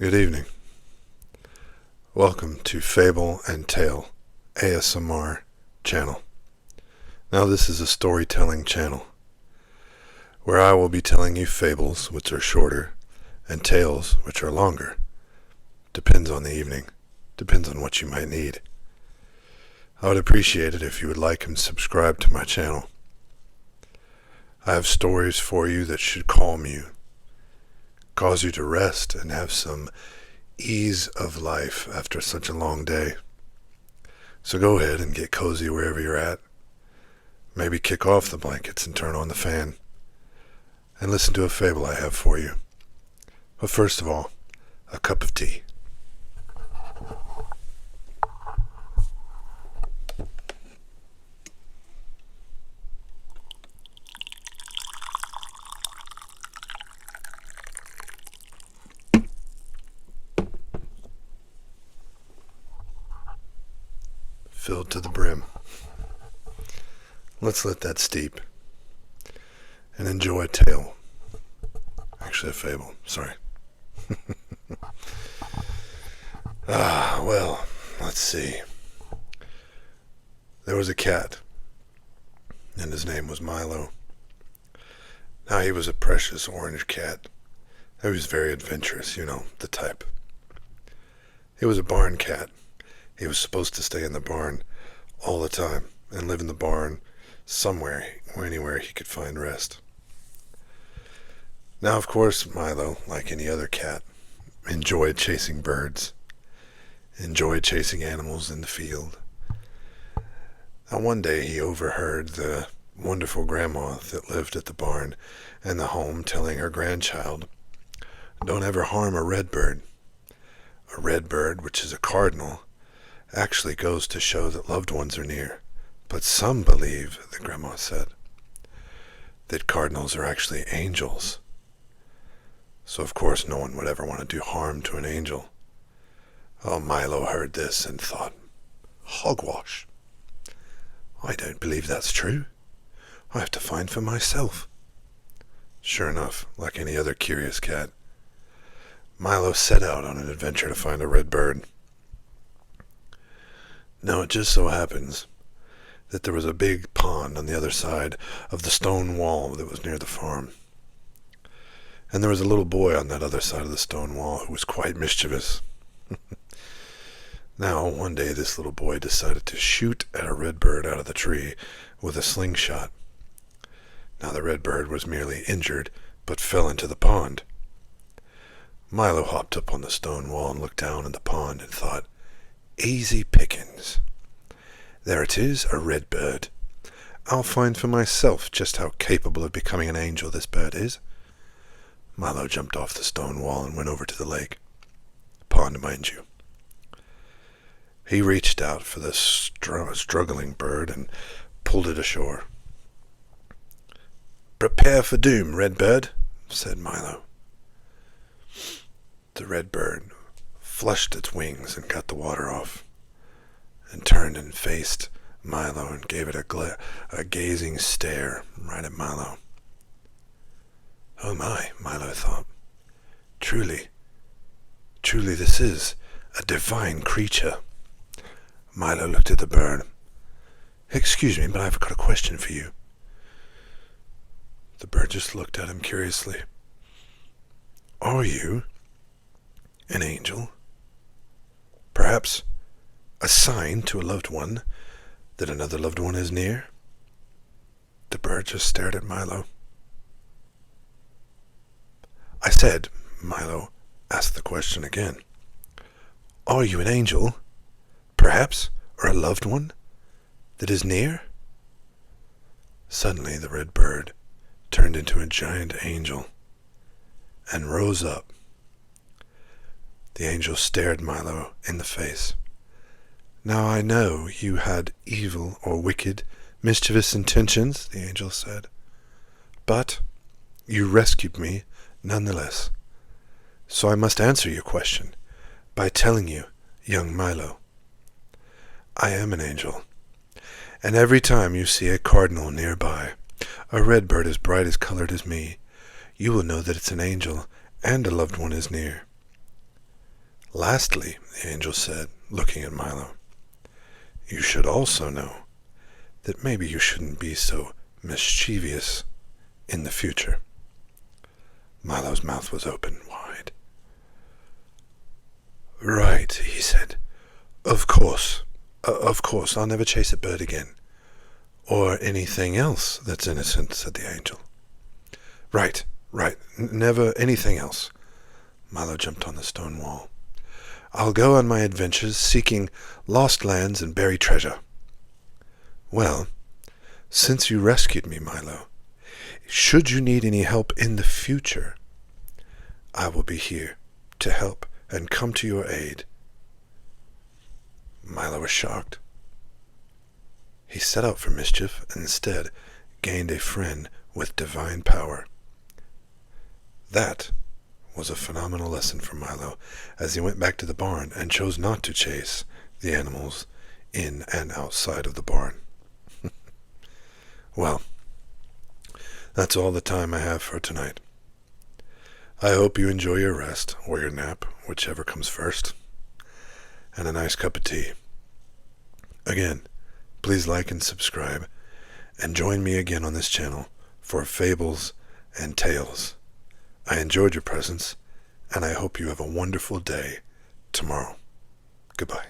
Good evening. Welcome to Fable and Tale ASMR channel. Now this is a storytelling channel where I will be telling you fables which are shorter and tales which are longer. Depends on the evening. Depends on what you might need. I would appreciate it if you would like and subscribe to my channel. I have stories for you that should calm you, cause you to rest and have some ease of life after such a long day. So go ahead and get cozy wherever you're at. Maybe kick off the blankets and turn on the fan and listen to a fable I have for you. But first of all, a cup of tea. Filled to the brim. Let's let that steep and enjoy a tale. Actually, a fable. Sorry. Well, let's see. There was a cat, and his name was Milo. Now, he was a precious orange cat. He was very adventurous, the type. He was a barn cat. He was supposed to stay in the barn all the time and live in the barn somewhere or anywhere he could find rest. Now, of course, Milo, like any other cat, enjoyed chasing birds, enjoyed chasing animals in the field. Now, one day he overheard the wonderful grandma that lived at the barn and the home telling her grandchild, "Don't ever harm a red bird. A red bird, which is a cardinal, actually goes to show that loved ones are near. But some believe," the grandma said, "that cardinals are actually angels." So of course no one would ever want to do harm to an angel. Oh, Milo heard this and thought, hogwash. I don't believe that's true. I have to find for myself. Sure enough, like any other curious cat, Milo set out on an adventure to find a red bird. Now, it just so happens that there was a big pond on the other side of the stone wall that was near the farm. And there was a little boy on that other side of the stone wall who was quite mischievous. Now, one day this little boy decided to shoot at a red bird out of the tree with a slingshot. Now, the red bird was merely injured, but fell into the pond. Milo hopped up on the stone wall and looked down in the pond and thought, easy pickings. There it is, a red bird. I'll find for myself just how capable of becoming an angel this bird is. Milo jumped off the stone wall and went over to the lake. Pond, mind you. He reached out for the struggling bird and pulled it ashore. "Prepare for doom, red bird," said Milo. The red bird flushed its wings and got the water off, and turned and faced Milo and gave it a gazing stare right at Milo. Oh my, Milo thought. Truly this is a divine creature. Milo looked at the bird. "Excuse me, but I've got a question for you." The bird just looked at him curiously. "Are you an angel? Perhaps a sign to a loved one that another loved one is near?" The bird just stared at Milo. "I said," Milo asked the question again, "are you an angel, perhaps, or a loved one that is near?" Suddenly the red bird turned into a giant angel and rose up. The angel stared Milo in the face. "Now I know you had evil or wicked, mischievous intentions," the angel said, "but you rescued me nonetheless. So I must answer your question by telling you, young Milo, I am an angel, and every time you see a cardinal nearby, a red bird as bright as colored as me, you will know that it's an angel and a loved one is near. Lastly, the angel said, looking at Milo, you should also know that maybe you shouldn't be so mischievous in the future. Milo's mouth was open wide. Right, he said. Of course. Of course, I'll never chase a bird again. Or anything else that's innocent, said the angel. Right. Never anything else. Milo jumped on the stone wall. I'll go on my adventures seeking lost lands and buried treasure. Well, since you rescued me, Milo, should you need any help in the future, I will be here to help and come to your aid. Milo was shocked. He set out for mischief and instead gained a friend with divine power. That was a phenomenal lesson for Milo as he went back to the barn and chose not to chase the animals in and outside of the barn. Well, that's all the time I have for tonight. I hope you enjoy your rest or your nap, whichever comes first, and a nice cup of tea. Again, please like and subscribe, and join me again on this channel for fables and tales. I enjoyed your presence, and I hope you have a wonderful day tomorrow. Goodbye.